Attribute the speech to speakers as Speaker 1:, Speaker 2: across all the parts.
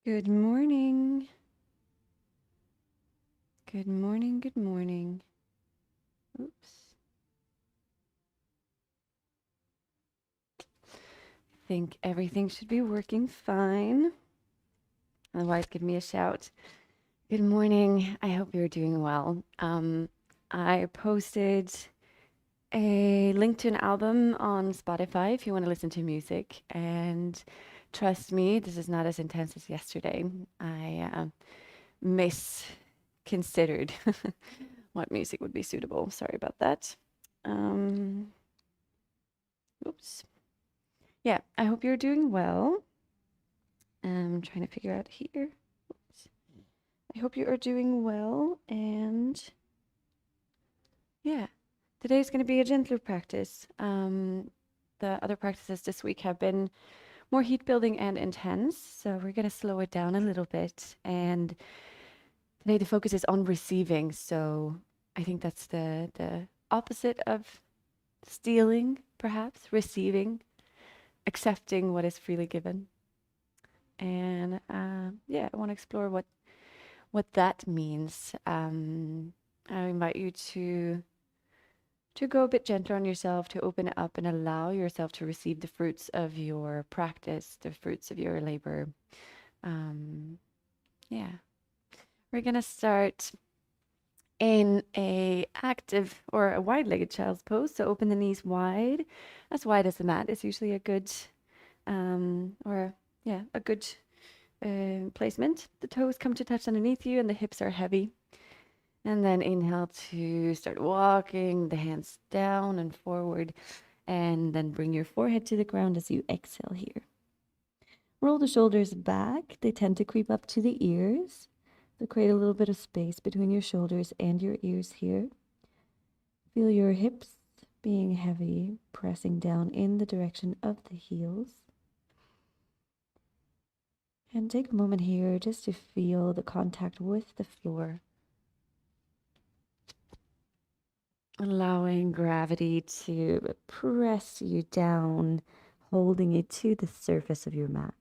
Speaker 1: Good morning. Good morning. Good morning. Oops. Think everything should be working fine. Otherwise, give me a shout. Good morning. I hope you're doing well. I posted a link to an album on Spotify if you want to listen to music. And trust me, this is not as intense as yesterday. I misconsidered what music would be suitable. Sorry about that. Um, Oops. Yeah, I hope you're doing well. I'm trying to figure out here. Oops. I hope you are doing well. And yeah, today's going to be a gentler practice. The other practices this week have been more heat building and intense. So we're going to slow it down a little bit. And today the focus is on receiving. So I think that's the opposite of stealing, perhaps, receiving, accepting what is freely given. And yeah, I want to explore what that means. I invite you to go a bit gentler on yourself, to open it up and allow yourself to receive the fruits of your practice, the fruits of your labor. Yeah, we're gonna start in a active or a wide-legged child's pose. So open the knees wide as the mat is usually a good or yeah, a good placement. The toes come to touch underneath you and the hips are heavy. And then inhale to start walking the hands down and forward. And then bring your forehead to the ground as you exhale here. Roll the shoulders back. They tend to creep up to the ears. So create a little bit of space between your shoulders and your ears here. Feel your hips being heavy, pressing down in the direction of the heels. And take a moment here just to feel the contact with the floor. Allowing gravity to press you down, holding you to the surface of your mat.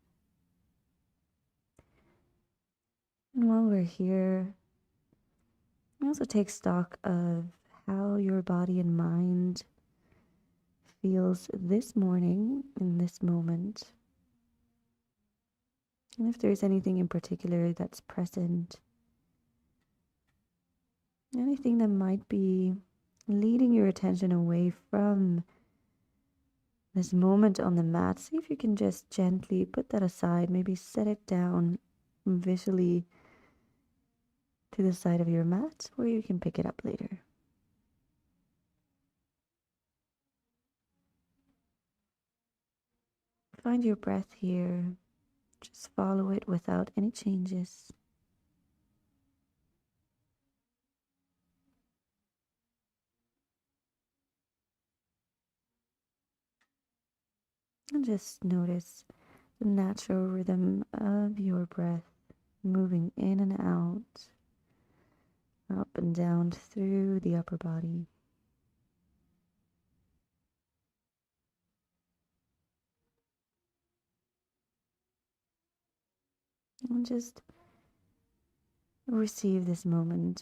Speaker 1: And while we're here, also take stock of how your body and mind feels this morning in this moment. And if there's anything in particular that's present, anything that might be leading your attention away from this moment on the mat, see if you can just gently put that aside, maybe set it down visually to the side of your mat, or you can pick it up later. Find your breath here. Just follow it without any changes. And just notice the natural rhythm of your breath moving in and out, up and down through the upper body. And just receive this moment.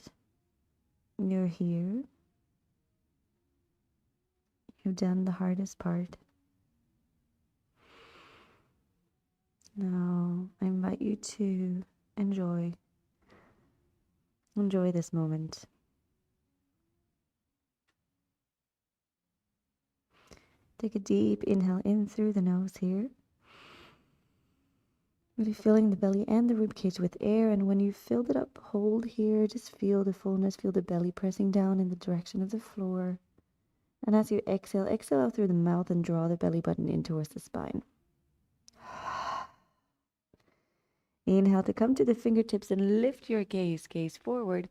Speaker 1: You're here. You've done the hardest part. Now, I invite you to enjoy this moment. Take a deep inhale in through the nose here. Really filling the belly and the ribcage with air, and when you've filled it up, hold here. Just feel the fullness, feel the belly pressing down in the direction of the floor. And as you exhale, exhale out through the mouth and draw the belly button in towards the spine. Inhale to come to the fingertips and lift your gaze forward.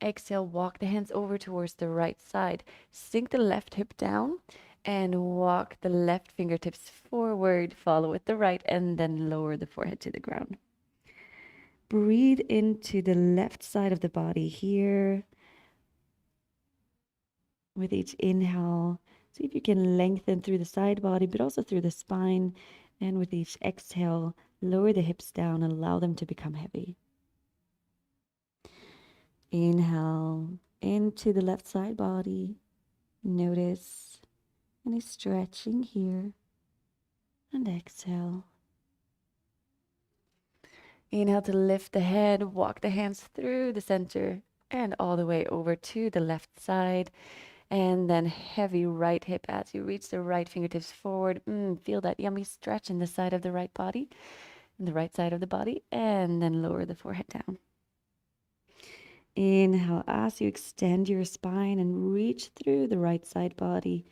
Speaker 1: Exhale, walk the hands over towards the right side. Sink the left hip down and walk the left fingertips forward. Follow with the right and then lower the forehead to the ground. Breathe into the left side of the body here. With each inhale, see if you can lengthen through the side body, but also through the spine. And with each exhale, Lower the hips down and allow them to become heavy. Inhale into the left side body. Notice any stretching here. And exhale. Inhale to lift the head, walk the hands through the center and all the way over to the left side. And then heavy right hip as you reach the right fingertips forward. Feel that yummy stretch in the side of the right body, in the right side of the body. And then lower the forehead down. Inhale as you extend your spine and reach through the right side body.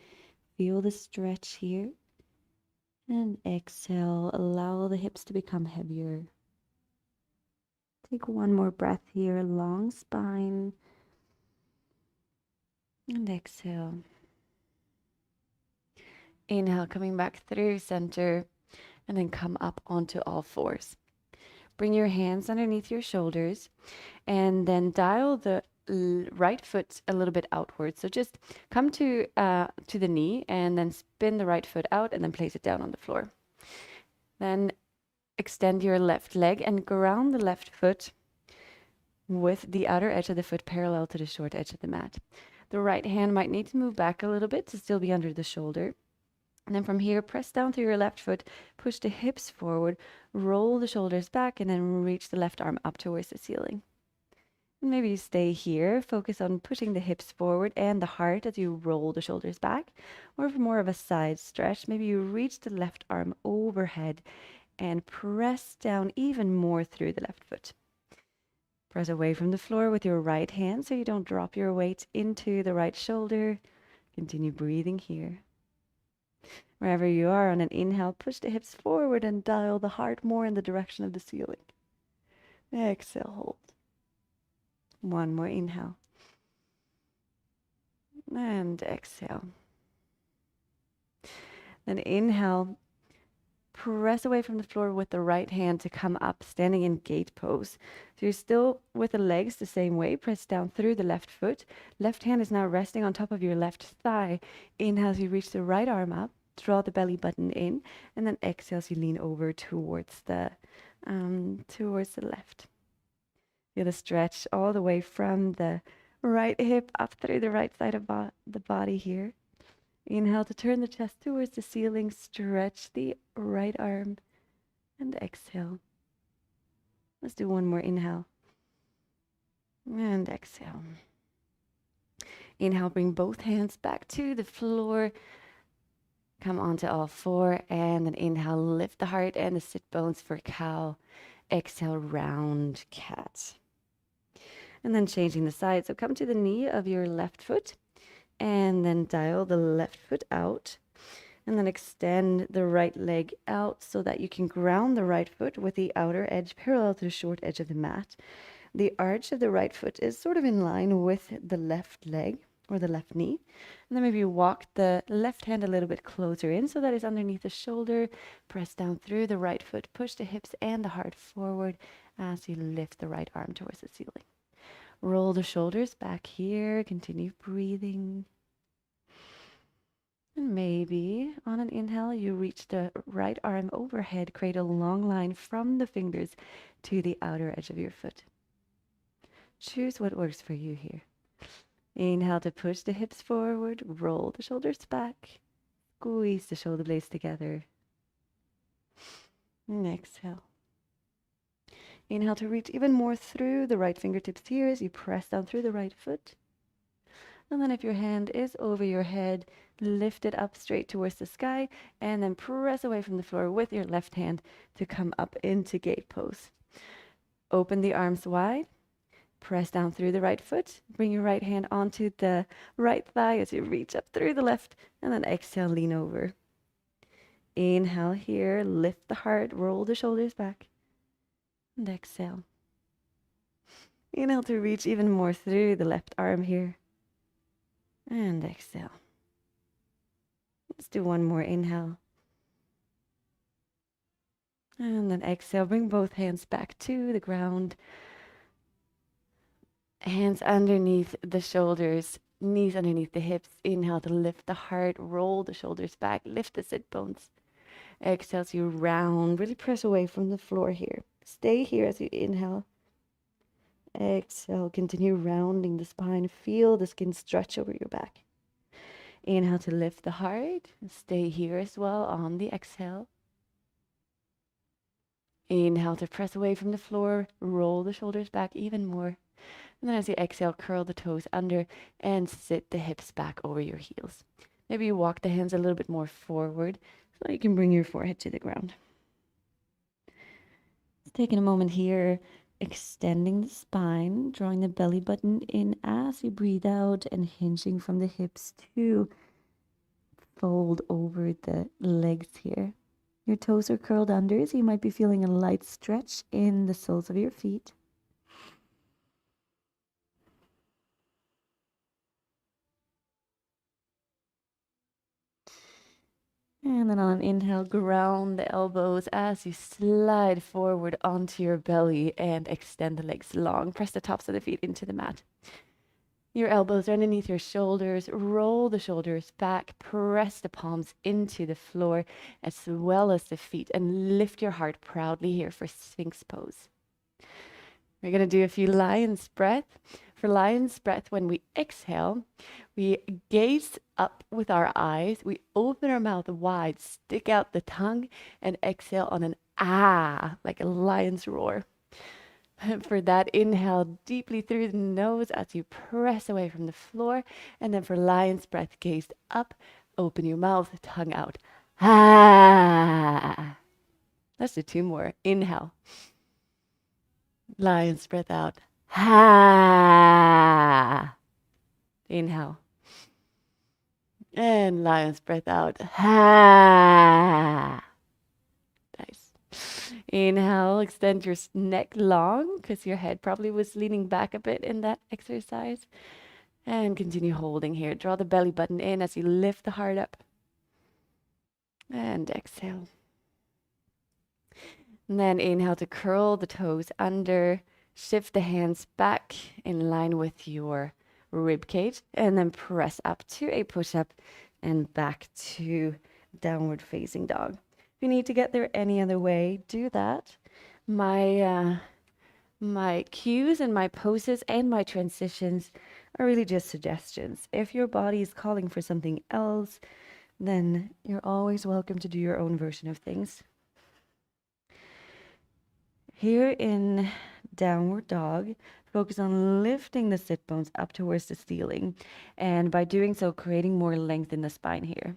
Speaker 1: Feel the stretch here. And exhale, allow the hips to become heavier. Take one more breath here, long spine. And exhale. Inhale, coming back through center. And then come up onto all fours. Bring your hands underneath your shoulders. And then dial the right foot a little bit outwards. So just come to the knee and then spin the right foot out and then place it down on the floor. Then extend your left leg and ground the left foot with the outer edge of the foot parallel to the short edge of the mat. The right hand might need to move back a little bit to still be under the shoulder. And then from here, press down through your left foot, push the hips forward, roll the shoulders back, and then reach the left arm up towards the ceiling. And maybe you stay here, focus on pushing the hips forward and the heart as you roll the shoulders back. Or for more of a side stretch, maybe you reach the left arm overhead and press down even more through the left foot. Press away from the floor with your right hand so you don't drop your weight into the right shoulder. Continue breathing here. Wherever you are on an inhale, push the hips forward and dial the heart more in the direction of the ceiling. Exhale, hold. One more inhale. And exhale. Then inhale, press away from the floor with the right hand to come up, standing in gate pose. So you're still with the legs the same way, press down through the left foot. Left hand is now resting on top of your left thigh. Inhale as you reach the right arm up. Draw the belly button in, and then exhale as you lean over towards the left. Feel the stretch all the way from the right hip up through the right side of the body here. Inhale to turn the chest towards the ceiling, stretch the right arm, and exhale. Let's do one more inhale. And exhale. Inhale, bring both hands back to the floor. Come onto all four, and then inhale, lift the heart and the sit bones for cow. Exhale, round cat. And then changing the side. So come to the knee of your left foot, and then dial the left foot out. And then extend the right leg out so that you can ground the right foot with the outer edge parallel to the short edge of the mat. The arch of the right foot is sort of in line with the left leg or the left knee. And then maybe you walk the left hand a little bit closer in so that it's underneath the shoulder. Press down through the right foot, push the hips and the heart forward as you lift the right arm towards the ceiling. Roll the shoulders back here, continue breathing. And maybe on an inhale, you reach the right arm overhead, create a long line from the fingers to the outer edge of your foot. Choose what works for you here. Inhale to push the hips forward, roll the shoulders back, squeeze the shoulder blades together. And exhale. Inhale to reach even more through the right fingertips here as you press down through the right foot. And then if your hand is over your head, lift it up straight towards the sky and then press away from the floor with your left hand to come up into gate pose. Open the arms wide. Press down through the right foot. Bring your right hand onto the right thigh as you reach up through the left. And then exhale, lean over. Inhale here, lift the heart, roll the shoulders back. And exhale. Inhale to reach even more through the left arm here. And exhale. Let's do one more inhale. And then exhale, bring both hands back to the ground. Hands underneath the shoulders, knees underneath the hips. Inhale to lift the heart, roll the shoulders back, lift the sit bones. Exhale as you round. Really press away from the floor here. Stay here as you inhale. Exhale, continue rounding the spine. Feel the skin stretch over your back. Inhale to lift the heart. Stay here as well on the exhale. Inhale to press away from the floor. Roll the shoulders back even more. And then as you exhale, curl the toes under and sit the hips back over your heels. Maybe you walk the hands a little bit more forward so you can bring your forehead to the ground. Taking a moment here, extending the spine, drawing the belly button in as you breathe out and hinging from the hips to fold over the legs here. Your toes are curled under, so you might be feeling a light stretch in the soles of your feet. And then on an inhale, ground the elbows as you slide forward onto your belly and extend the legs long. Press the tops of the feet into the mat. Your elbows are underneath your shoulders. Roll the shoulders back. Press the palms into the floor as well as the feet. And lift your heart proudly here for Sphinx pose. We're going to do a few lion's breath. For lion's breath, when we exhale, we gaze up with our eyes. We open our mouth wide, stick out the tongue, and exhale on an ah, like a lion's roar. For that, inhale deeply through the nose as you press away from the floor. And then for lion's breath, gaze up, open your mouth, tongue out. Ah. Let's do two more. Inhale. Lion's breath out. Ha. Inhale. And lion's breath out. Ha. Nice. Inhale, extend your neck long because your head probably was leaning back a bit in that exercise. And continue holding here. Draw the belly button in as you lift the heart up. And exhale. And then inhale to curl the toes under. Shift the hands back in line with your rib cage. And then press up to a push-up and back to downward facing dog. If you need to get there any other way, do that. My cues and my poses and my transitions are really just suggestions. If your body is calling for something else, then you're always welcome to do your own version of things. Here in downward dog, focus on lifting the sit bones up towards the ceiling, and by doing so, creating more length in the spine here.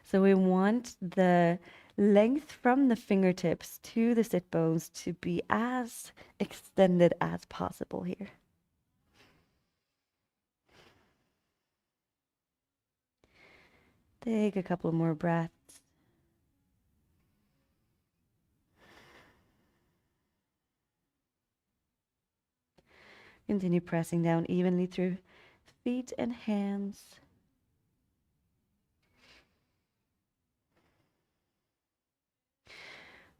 Speaker 1: So we want the length from the fingertips to the sit bones to be as extended as possible here. Take a couple more breaths. Continue pressing down evenly through feet and hands.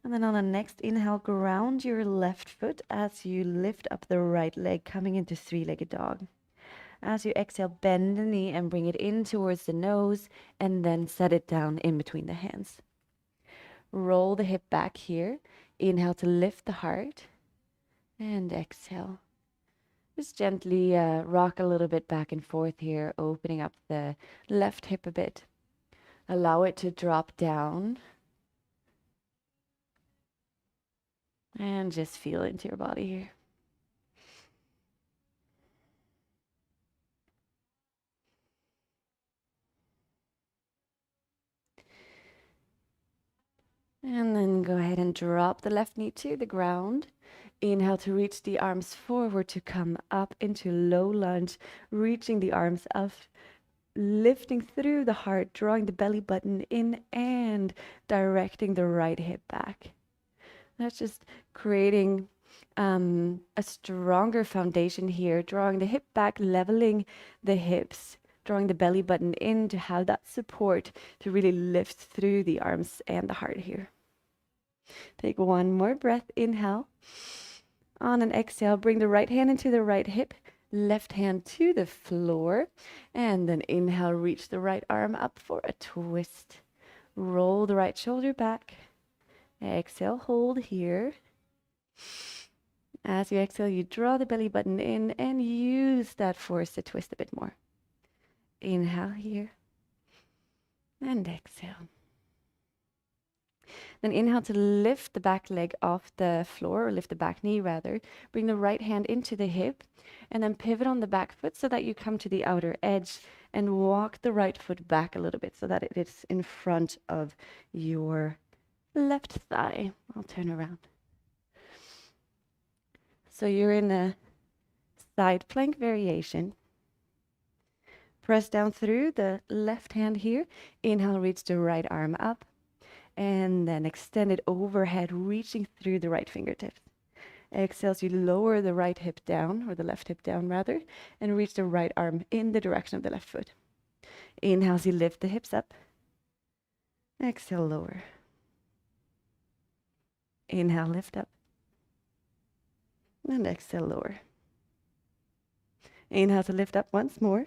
Speaker 1: And then on the next inhale, ground your left foot as you lift up the right leg, coming into three-legged dog. As you exhale, bend the knee and bring it in towards the nose, and then set it down in between the hands. Roll the hip back here. Inhale to lift the heart, and exhale. Just gently rock a little bit back and forth here, opening up the left hip a bit. Allow it to drop down. And just feel into your body here. And then go ahead and drop the left knee to the ground. Inhale to reach the arms forward to come up into low lunge, reaching the arms up, lifting through the heart, drawing the belly button in and directing the right hip back. That's just creating a stronger foundation here, drawing the hip back, leveling the hips, drawing the belly button in to have that support to really lift through the arms and the heart here. Take one more breath, inhale. On an exhale, bring the right hand into the right hip, left hand to the floor, and then inhale, reach the right arm up for a twist. Roll the right shoulder back. Exhale, hold here. As you exhale, you draw the belly button in and use that force to twist a bit more. Inhale here. And exhale. Then inhale to lift the back leg off the floor, or lift the back knee rather. Bring the right hand into the hip and then pivot on the back foot so that you come to the outer edge and walk the right foot back a little bit so that it is in front of your left thigh. I'll turn around. So you're in a side plank variation. Press down through the left hand here. Inhale, reach the right arm up. And then extend it overhead, reaching through the right fingertips. Exhale, so you lower the right hip down, or the left hip down rather, and reach the right arm in the direction of the left foot. Inhale, as you lift the hips up. Exhale, lower. Inhale, lift up. And exhale, lower. Inhale to lift up once more.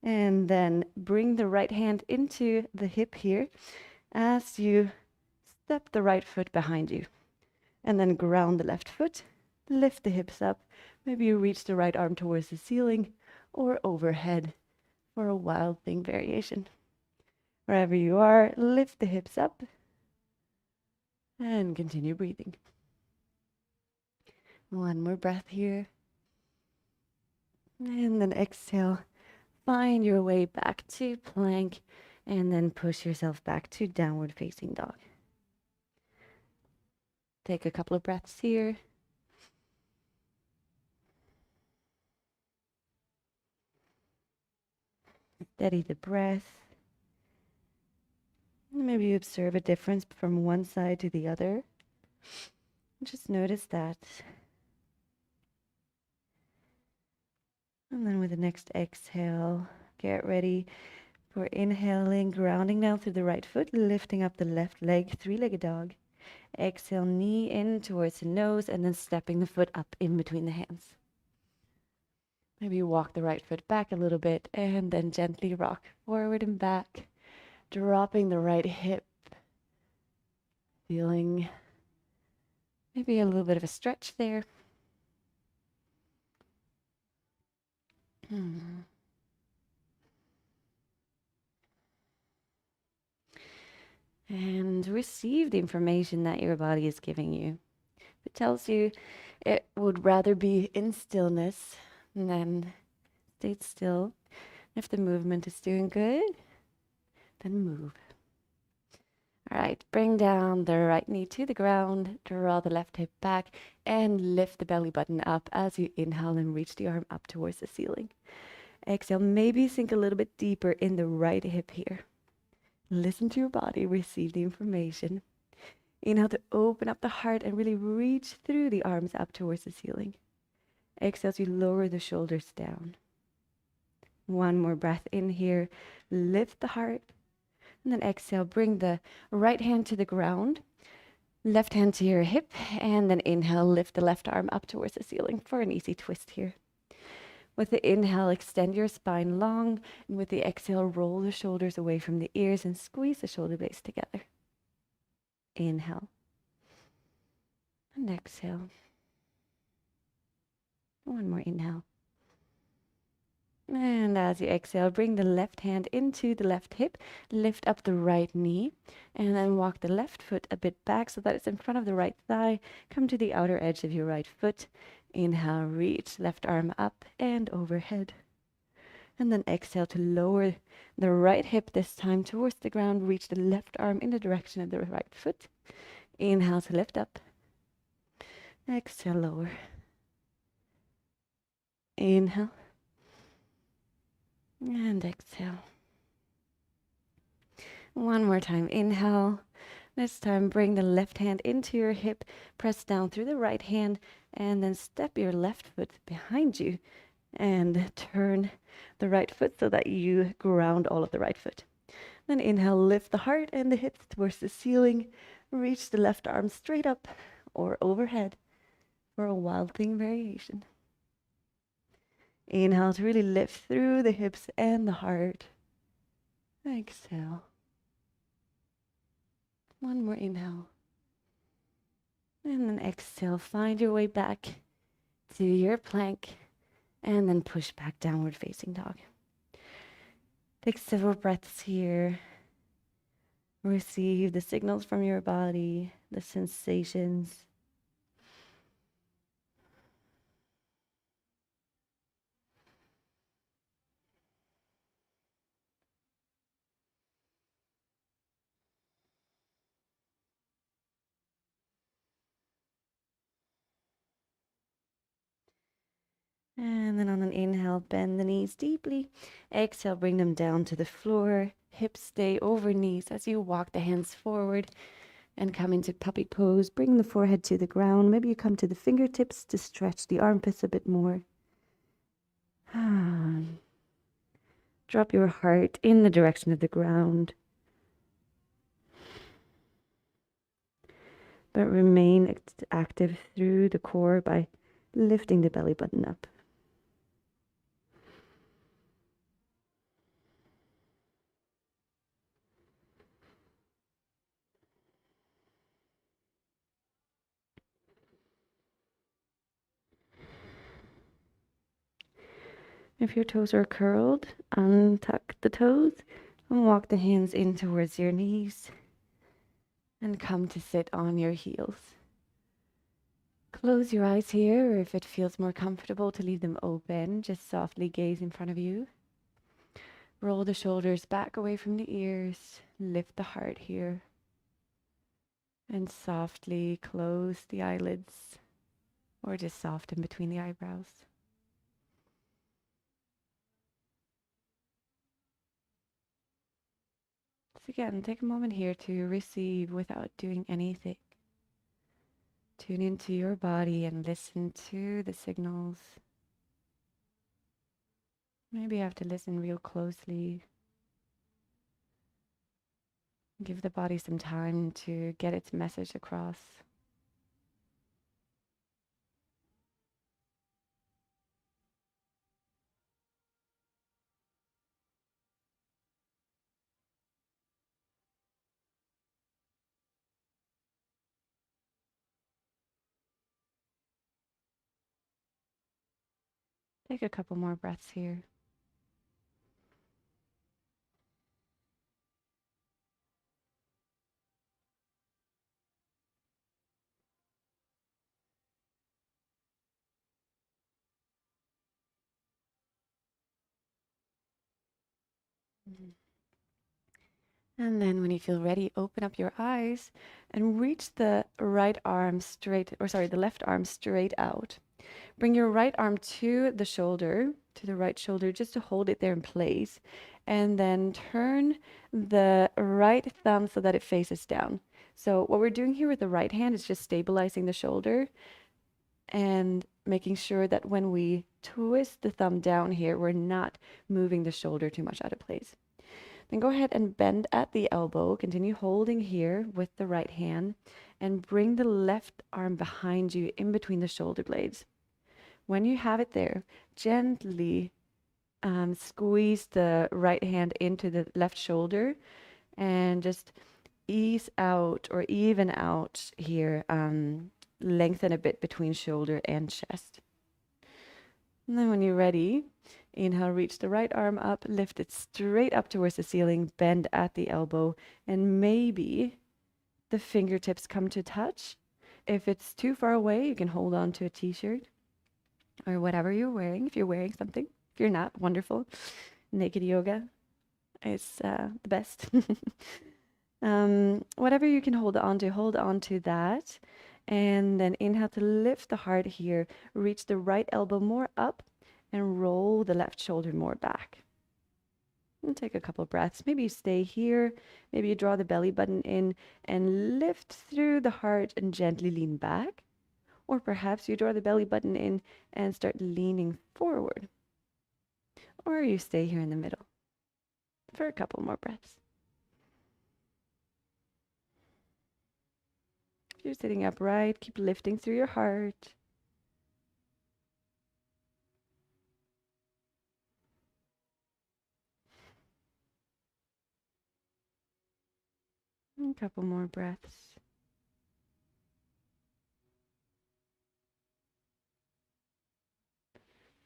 Speaker 1: And then bring the right hand into the hip here as you step the right foot behind you. And then ground the left foot, lift the hips up. Maybe you reach the right arm towards the ceiling or overhead for a wild thing variation. Wherever you are, lift the hips up and continue breathing. One more breath here. And then exhale. Find your way back to plank and then push yourself back to downward facing dog. Take a couple of breaths here. Steady the breath. Maybe you observe a difference from one side to the other. Just notice that. And then with the next exhale, get ready for inhaling, grounding down through the right foot, lifting up the left leg, three-legged dog. Exhale, knee in towards the nose, and then stepping the foot up in between the hands. Maybe you walk the right foot back a little bit, and then gently rock forward and back, dropping the right hip, feeling maybe a little bit of a stretch there. And receive the information that your body is giving you. If it tells you it would rather be in stillness, then stay still. If the movement is doing good, then move. All right, bring down the right knee to the ground, draw the left hip back, and lift the belly button up as you inhale and reach the arm up towards the ceiling. Exhale, maybe sink a little bit deeper in the right hip here. Listen to your body, receive the information. Inhale to open up the heart and really reach through the arms up towards the ceiling. Exhale as you lower the shoulders down. One more breath in here. Lift the heart. And then exhale, bring the right hand to the ground. Left hand to your hip. And then inhale, lift the left arm up towards the ceiling for an easy twist here. With the inhale, extend your spine long. And with the exhale, roll the shoulders away from the ears and squeeze the shoulder blades together. Inhale. And exhale. One more inhale. And as you exhale, bring the left hand into the left hip, lift up the right knee, and then walk the left foot a bit back so that it's in front of the right thigh. Come to the outer edge of your right foot. Inhale, reach left arm up and overhead. And then exhale to lower the right hip this time towards the ground. Reach the left arm in the direction of the right foot. Inhale to lift up. Exhale, lower. Inhale. And exhale. One more time. Inhale. This time, bring the left hand into your hip. Press down through the right hand. And then step your left foot behind you. And turn the right foot so that you ground all of the right foot. Then inhale, lift the heart and the hips towards the ceiling. Reach the left arm straight up or overhead for a wild thing variation. Inhale to really lift through the hips and the heart. Exhale. One more inhale. And then exhale. Find your way back to your plank. And then push back, downward facing dog. Take several breaths here. Receive the signals from your body, the sensations. And then on an inhale, bend the knees deeply. Exhale, bring them down to the floor. Hips stay over knees as you walk the hands forward and come into puppy pose. Bring the forehead to the ground. Maybe you come to the fingertips to stretch the armpits a bit more. Drop your heart in the direction of the ground. But remain active through the core by lifting the belly button up. If your toes are curled, untuck the toes and walk the hands in towards your knees and come to sit on your heels. Close your eyes here, or if it feels more comfortable to leave them open, just softly gaze in front of you. Roll the shoulders back away from the ears, lift the heart here, and softly close the eyelids, or just soften between the eyebrows. So again, take a moment here to receive without doing anything. Tune into your body and listen to the signals. Maybe you have to listen real closely. Give the body some time to get its message across. Take a couple more breaths here. And then when you feel ready, open up your eyes and reach the right arm straight, or sorry, the left arm straight out. Bring your right arm to the shoulder, to the right shoulder, just to hold it there in place. And then turn the right thumb so that it faces down. So what we're doing here with the right hand is just stabilizing the shoulder and making sure that when we twist the thumb down here, we're not moving the shoulder too much out of place. Then go ahead and bend at the elbow. Continue holding here with the right hand and bring the left arm behind you in between the shoulder blades. When you have it there, gently squeeze the right hand into the left shoulder and just ease out or even out here. Lengthen a bit between shoulder and chest. And then when you're ready, inhale, reach the right arm up, lift it straight up towards the ceiling, bend at the elbow, and maybe the fingertips come to touch. If it's too far away, you can hold on to a t-shirt or whatever you're wearing, if you're wearing something. If you're not, wonderful. Naked yoga is the best. Whatever you can hold on to that. And then inhale to lift the heart here. Reach the right elbow more up and roll the left shoulder more back. And take a couple breaths. Maybe you stay here. Maybe you draw the belly button in and lift through the heart and gently lean back. Or perhaps you draw the belly button in and start leaning forward. Or you stay here in the middle for a couple more breaths. If you're sitting upright, keep lifting through your heart. A couple more breaths.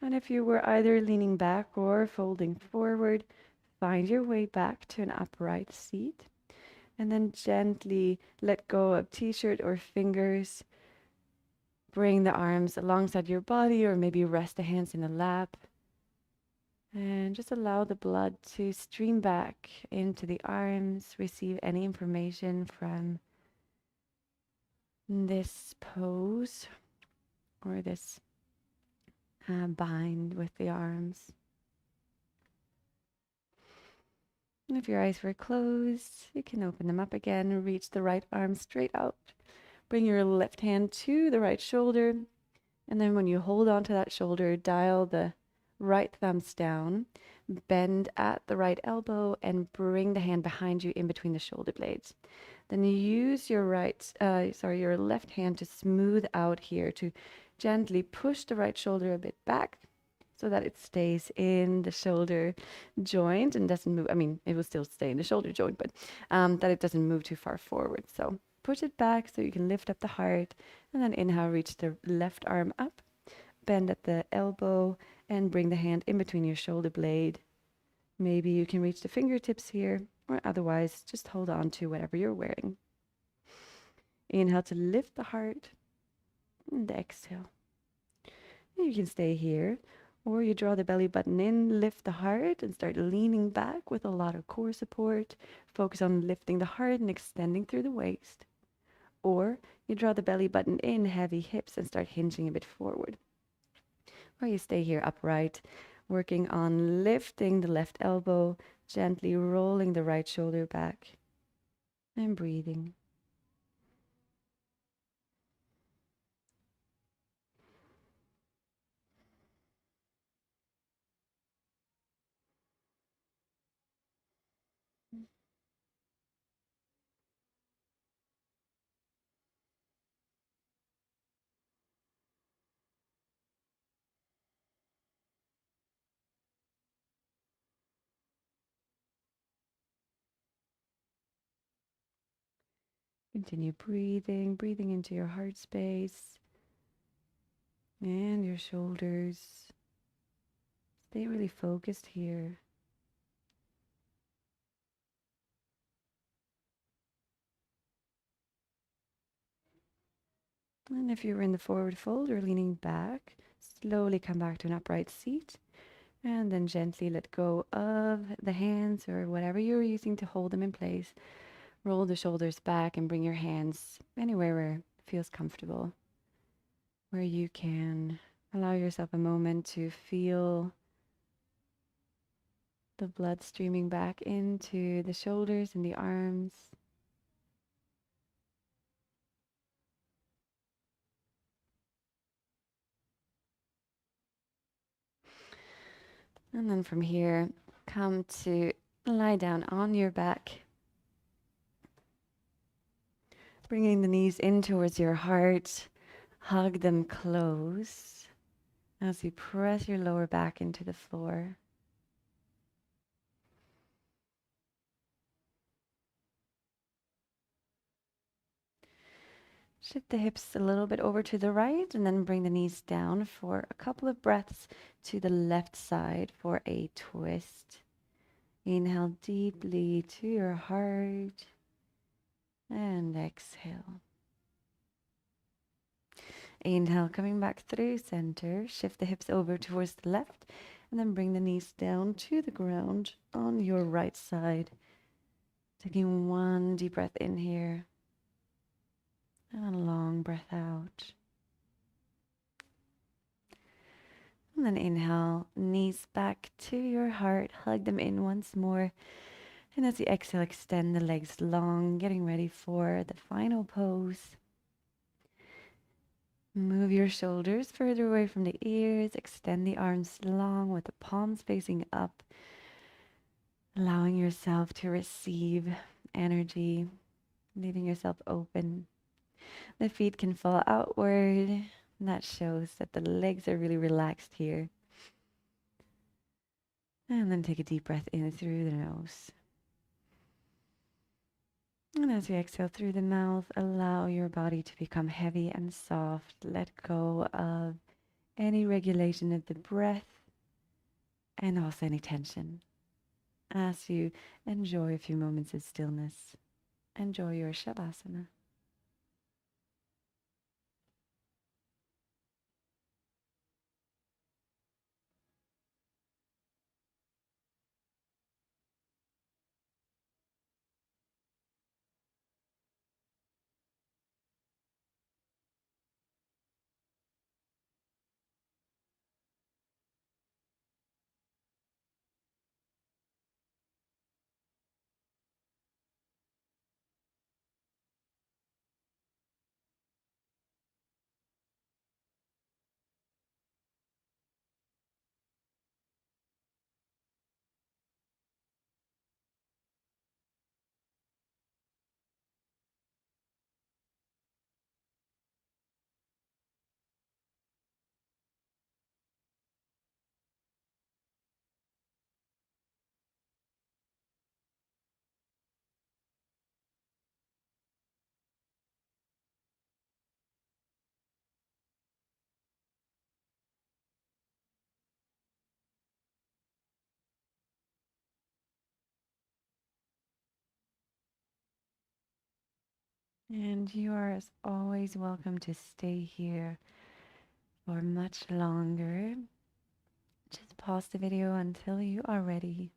Speaker 1: And if you were either leaning back or folding forward, find your way back to an upright seat. And then gently let go of t-shirt or fingers. Bring the arms alongside your body, or maybe rest the hands in the lap. And just allow the blood to stream back into the arms. Receive any information from this pose or this bind with the arms. And if your eyes were closed, you can open them up again. Reach the right arm straight out. Bring your left hand to the right shoulder. And then when you hold onto that shoulder, dial the right thumbs down, bend at the right elbow, and bring the hand behind you in between the shoulder blades. Then you use your your left hand to smooth out here, to gently push the right shoulder a bit back so that it stays in the shoulder joint and doesn't move. I mean, it will still stay in the shoulder joint, but that it doesn't move too far forward. So push it back so you can lift up the heart, and then inhale, reach the left arm up, bend at the elbow, and bring the hand in between your shoulder blade. Maybe you can reach the fingertips here, or otherwise just hold on to whatever you're wearing. Inhale to lift the heart, and exhale. You can stay here, or you draw the belly button in, lift the heart, and start leaning back with a lot of core support. Focus on lifting the heart and extending through the waist. Or you draw the belly button in, heavy hips, and start hinging a bit forward. Or you stay here upright, working on lifting the left elbow, gently rolling the right shoulder back, and breathing. Continue breathing, breathing into your heart space and your shoulders. Stay really focused here. And if you're in the forward fold or leaning back, slowly come back to an upright seat, and then gently let go of the hands or whatever you're using to hold them in place. Roll the shoulders back and bring your hands anywhere where it feels comfortable, where you can allow yourself a moment to feel the blood streaming back into the shoulders and the arms. And then from here, come to lie down on your back, bringing the knees in towards your heart. Hug them close as you press your lower back into the floor. Shift the hips a little bit over to the right, and then bring the knees down for a couple of breaths to the left side for a twist. Inhale deeply to your heart and exhale. Inhale, coming back through center. Shift the hips over towards the left, and then bring the knees down to the ground on your right side. Taking one deep breath in here and a long breath out. And then inhale, knees back to your heart. Hug them in once more. And as you exhale, extend the legs long, getting ready for the final pose. Move your shoulders further away from the ears. Extend the arms long with the palms facing up. Allowing yourself to receive energy, leaving yourself open. The feet can fall outward. And that shows that the legs are really relaxed here. And then take a deep breath in through the nose. And as you exhale through the mouth, allow your body to become heavy and soft. Let go of any regulation of the breath and also any tension. As you enjoy a few moments of stillness, enjoy your Shavasana. And you are, as always, welcome to stay here for much longer. Just pause the video until you are ready.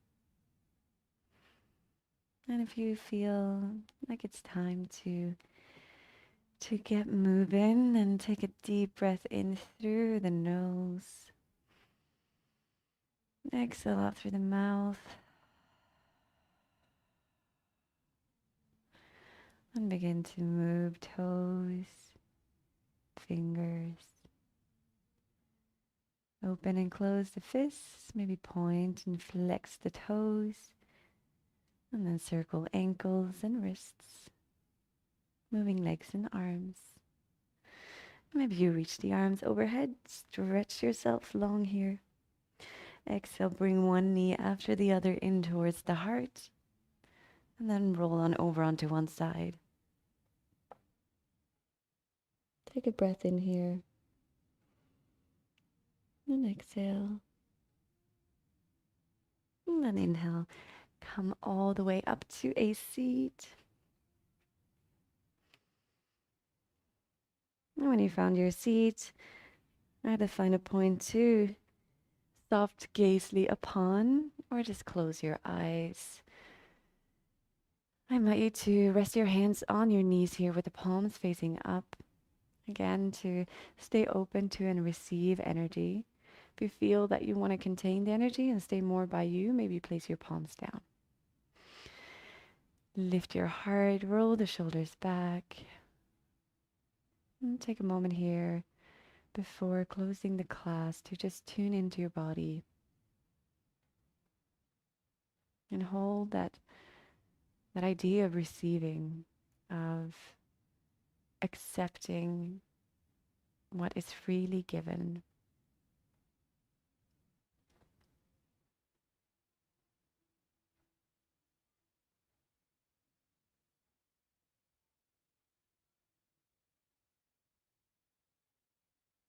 Speaker 1: And if you feel like it's time to get moving, and take a deep breath in through the nose. Exhale out through the mouth. And begin to move toes, fingers. Open and close the fists. Maybe point and flex the toes. And then circle ankles and wrists. Moving legs and arms. Maybe you reach the arms overhead. Stretch yourself long here. Exhale, bring one knee after the other in towards the heart. And then roll on over onto one side. Take a breath in here. And exhale. And then inhale. Come all the way up to a seat. And when you found your seat, either find a point to soft gazely upon, or just close your eyes. I invite you to rest your hands on your knees here with the palms facing up. Again, to stay open to and receive energy. If you feel that you want to contain the energy and stay more by you, maybe place your palms down. Lift your heart, roll the shoulders back. And take a moment here before closing the class to just tune into your body. And hold that idea of receiving, of accepting what is freely given.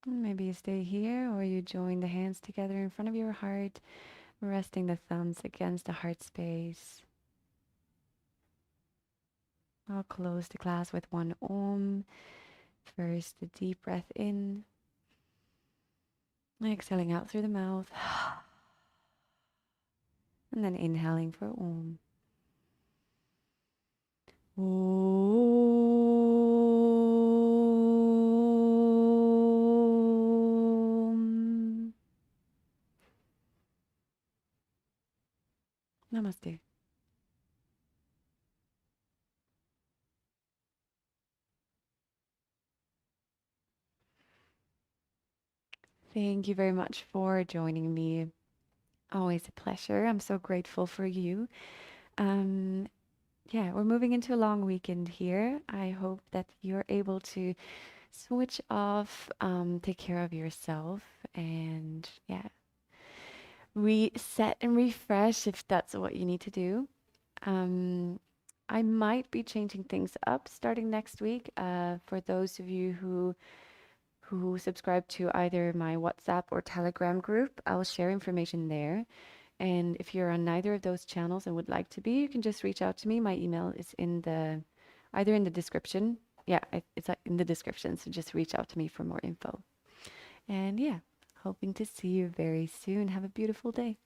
Speaker 1: Maybe you stay here, or you join the hands together in front of your heart, resting the thumbs against the heart space. I'll close the class with one Om. First, a deep breath in. Exhaling out through the mouth. And then inhaling for Om. Om. Namaste. Thank you very much for joining me. Always a pleasure. I'm so grateful for you. Yeah, we're moving into a long weekend here. I hope that you're able to switch off, take care of yourself, and yeah, reset and refresh if that's what you need to do. Um, I might be changing things up starting next week. For those of you who subscribe to either my WhatsApp or Telegram group, I'll share information there. And if you're on neither of those channels and would like to be, you can just reach out to me. My email is in the either in the description. Yeah, it's in the description. So just reach out to me for more info. And yeah, hoping to see you very soon. Have a beautiful day.